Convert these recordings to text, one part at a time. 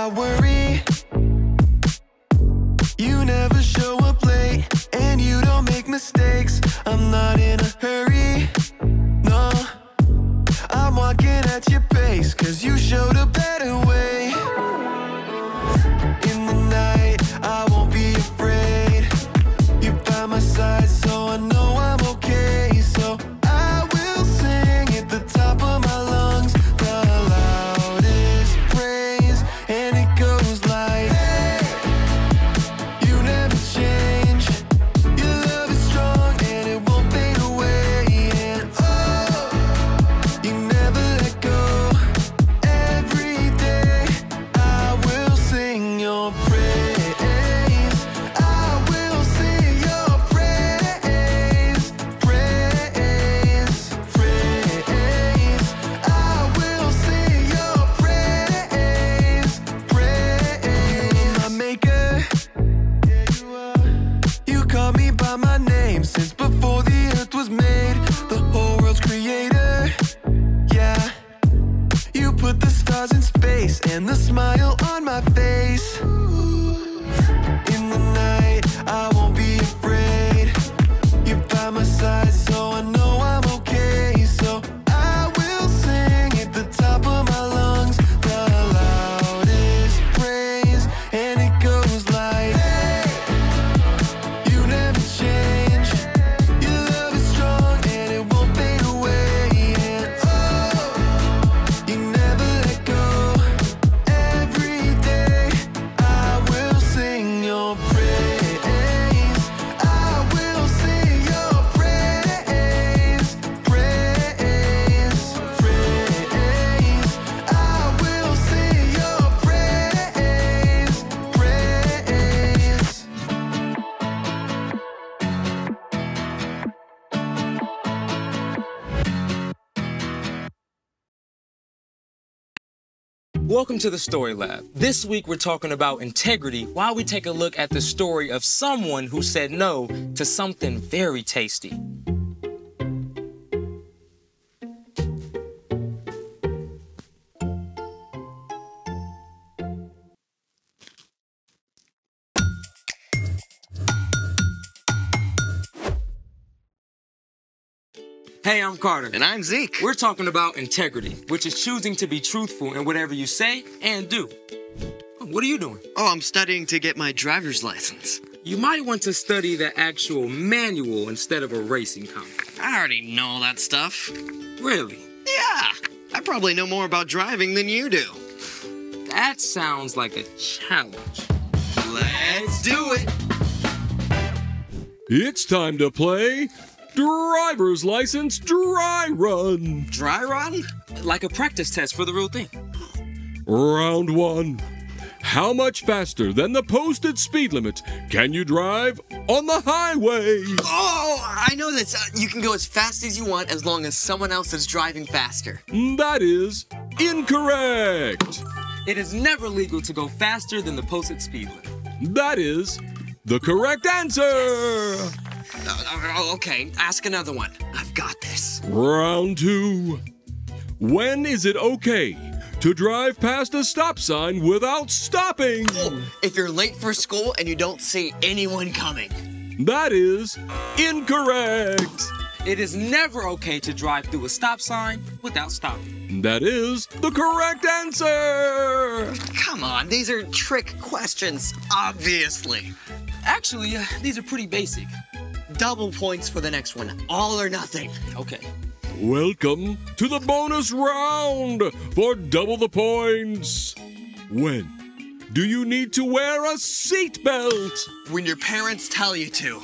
I worry. You never show up late, and you don't make mistakes. I'm not in a hurry, no. I'm walking at your pace, 'cause you showed a better way. In the night, I won't be afraid. You're by my side, so I know I'm okay. So I will sing at the top of my lungs, the loudest praise, and it goes like, hey, you never change. Your love is strong and it won't fade away. And oh, you never let go. Every day I will sing your praise. I will sing your praise. Praise, praise. I will sing your praise. Praise. My maker, yeah, you are. You call me by my name since before the earth was made. The whole world's creator, yeah. You put the stars in space and the smile on my face. In the night, I won't be afraid. You're by my side, so I know I'm okay. So I will sing at the top of my lungs, the loudest praise, and it goes like, hey, you never change. Your love is strong and it won't fade away. And oh, you never let go. Every day I will sing your praise. I will sing your praise. Praise, praise. I will sing your praise. Praise. Welcome to the Story Lab. This week we're talking about integrity while we take a look at the story of someone who said no to something very tasty. Hey, I'm Carter. And I'm Zeke. We're talking about integrity, which is choosing to be truthful in whatever you say and do. What are you doing? Oh, I'm studying to get my driver's license. You might want to study the actual manual instead of a racing comic. I already know that stuff. Really? Yeah, I probably know more about driving than you do. That sounds like a challenge. Let's do it. It's time to play Driver's License Dry Run. Dry run? Like a practice test for the real thing. Round 1. How much faster than the posted speed limit can you drive on the highway? Oh, I know this. You can go as fast as you want as long as someone else is driving faster. That is incorrect. It is never legal to go faster than the posted speed limit. That is the correct answer. Okay, ask another one. I've got this. Round 2. When is it okay to drive past a stop sign without stopping? If you're late for school and you don't see anyone coming. That is incorrect. It is never okay to drive through a stop sign without stopping. That is the correct answer. Come on, these are trick questions, obviously. Actually, these are pretty basic. Double points for the next one. All or nothing. Okay. Welcome to the bonus round for double the points. When do you need to wear a seatbelt? When your parents tell you to.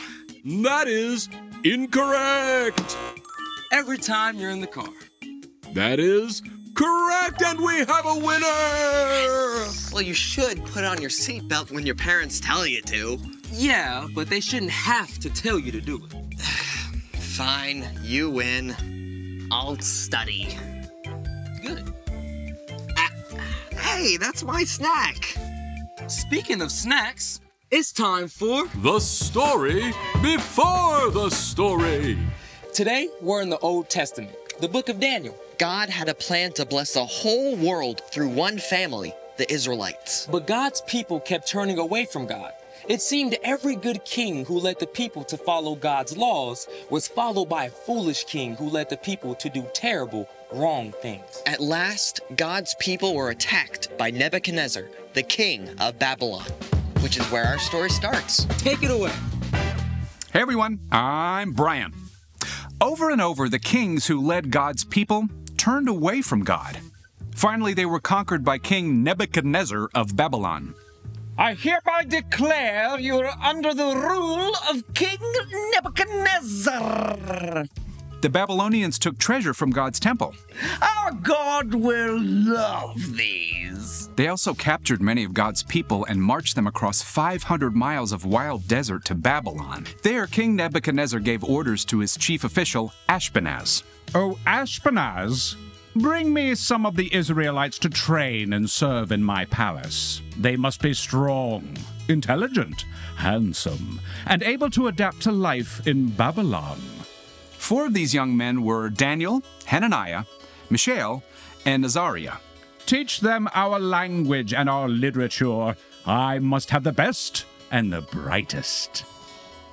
That is incorrect. Every time you're in the car. That is correct, and we have a winner. Well, you should put on your seatbelt when your parents tell you to. Yeah, but they shouldn't have to tell you to do it. Fine, you win. I'll study. Good. Hey, that's my snack. Speaking of snacks, it's time for The story before the story. Today, we're in the Old Testament, the book of Daniel. God had a plan to bless the whole world through one family, the Israelites. But God's people kept turning away from God. It seemed every good king who led the people to follow God's laws was followed by a foolish king who led the people to do terrible, wrong things. At last, God's people were attacked by Nebuchadnezzar, the king of Babylon, which is where our story starts. Take it away. Hey everyone, I'm Brian. Over and over, the kings who led God's people turned away from God. Finally, they were conquered by King Nebuchadnezzar of Babylon. I hereby declare you're under the rule of King Nebuchadnezzar. The Babylonians took treasure from God's temple. Our God will love these. They also captured many of God's people and marched them across 500 miles of wild desert to Babylon. There, King Nebuchadnezzar gave orders to his chief official, Ashpenaz. Oh, Ashpenaz, bring me some of the Israelites to train and serve in my palace. They must be strong, intelligent, handsome, and able to adapt to life in Babylon. 4 of these young men were Daniel, Hananiah, Mishael, and Azariah. Teach them our language and our literature. I must have the best and the brightest.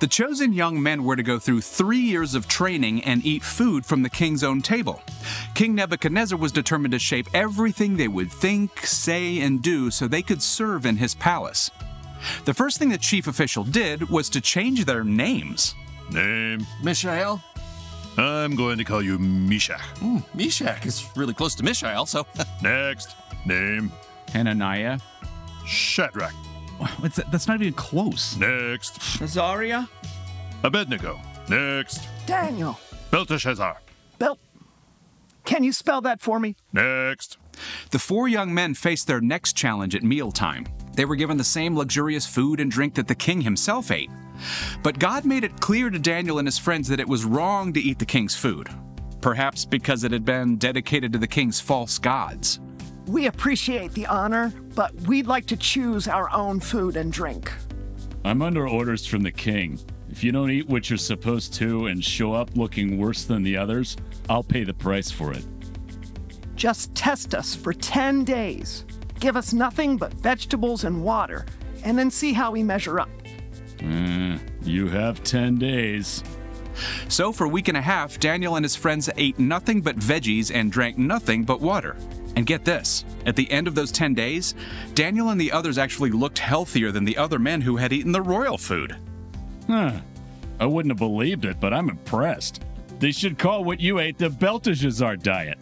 The chosen young men were to go through 3 years of training and eat food from the king's own table. King Nebuchadnezzar was determined to shape everything they would think, say, and do so they could serve in his palace. The first thing the chief official did was to change their names. Name? Mishael? I'm going to call you Meshach. Meshach is really close to Mishael, so... Next. Name? Hananiah. Shadrach. That's not even close. Next. Azariah. Abednego. Next. Daniel. Belteshazzar. Can you spell that for me? Next. The 4 young men faced their next challenge at mealtime. They were given the same luxurious food and drink that the king himself ate. But God made it clear to Daniel and his friends that it was wrong to eat the king's food. Perhaps because it had been dedicated to the king's false gods. We appreciate the honor, but we'd like to choose our own food and drink. I'm under orders from the king. If you don't eat what you're supposed to and show up looking worse than the others, I'll pay the price for it. Just test us for 10 days. Give us nothing but vegetables and water, and then see how we measure up. You have 10 days. So for a week and a half, Daniel and his friends ate nothing but veggies and drank nothing but water. And get this, at the end of those 10 days, Daniel and the others actually looked healthier than the other men who had eaten the royal food. I wouldn't have believed it, but I'm impressed. They should call what you ate the Belteshazzar diet.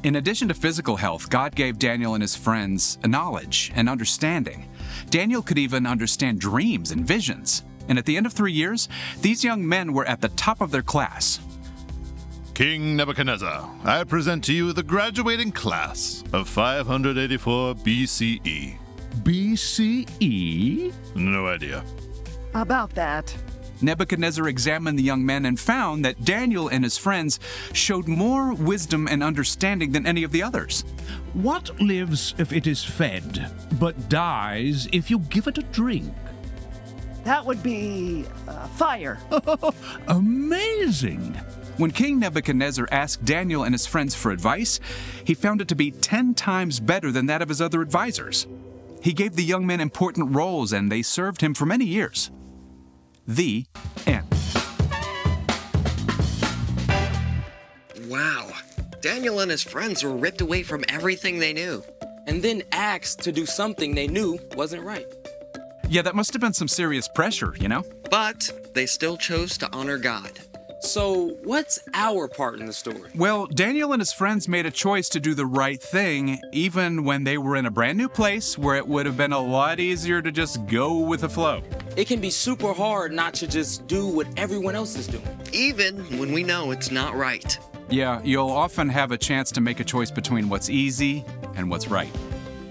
In addition to physical health, God gave Daniel and his friends a knowledge and understanding. Daniel could even understand dreams and visions. And at the end of 3 years, these young men were at the top of their class. King Nebuchadnezzar, I present to you the graduating class of 584 BCE. BCE? No idea. About that. Nebuchadnezzar examined the young men and found that Daniel and his friends showed more wisdom and understanding than any of the others. What lives if it is fed, but dies if you give it a drink? That would be fire. Amazing. When King Nebuchadnezzar asked Daniel and his friends for advice, he found it to be 10 times better than that of his other advisors. He gave the young men important roles and they served him for many years. The end. Wow. Daniel and his friends were ripped away from everything they knew. And then asked to do something they knew wasn't right. Yeah, that must have been some serious pressure, you know? But they still chose to honor God. So, what's our part in the story? Well, Daniel and his friends made a choice to do the right thing, even when they were in a brand new place where it would have been a lot easier to just go with the flow. It can be super hard not to just do what everyone else is doing. Even when we know it's not right. Yeah, you'll often have a chance to make a choice between what's easy and what's right.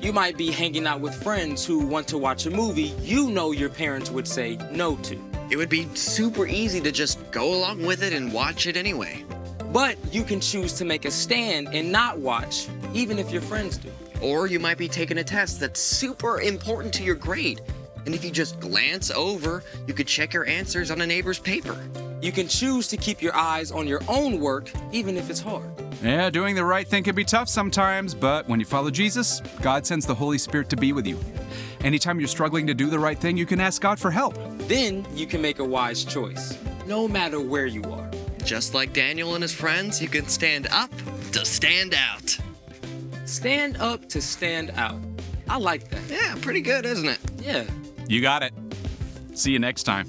You might be hanging out with friends who want to watch a movie you know your parents would say no to. It would be super easy to just go along with it and watch it anyway. But you can choose to make a stand and not watch, even if your friends do. Or you might be taking a test that's super important to your grade. And if you just glance over, you could check your answers on a neighbor's paper. You can choose to keep your eyes on your own work, even if it's hard. Yeah, doing the right thing can be tough sometimes, but when you follow Jesus, God sends the Holy Spirit to be with you. Anytime you're struggling to do the right thing, you can ask God for help. Then you can make a wise choice, no matter where you are. Just like Daniel and his friends, you can stand up to stand out. Stand up to stand out. I like that. Yeah, pretty good, isn't it? Yeah. You got it. See you next time.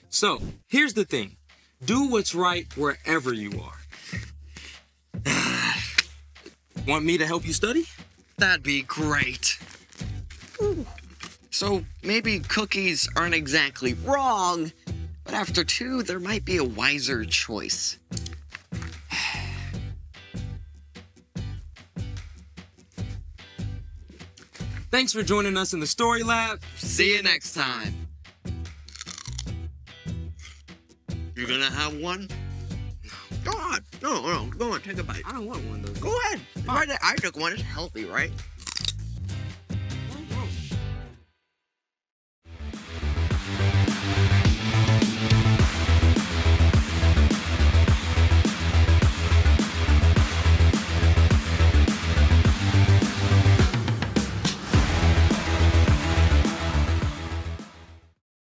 So, here's the thing. Do what's right wherever you are. Want me to help you study? That'd be great. Ooh. So maybe cookies aren't exactly wrong, but after 2, there might be a wiser choice. Thanks for joining us in the Story Lab. See you next time. You gonna have one? Go on. No, go on, take a bite. I don't want one of those. Go ahead. I took one. It's healthy, right?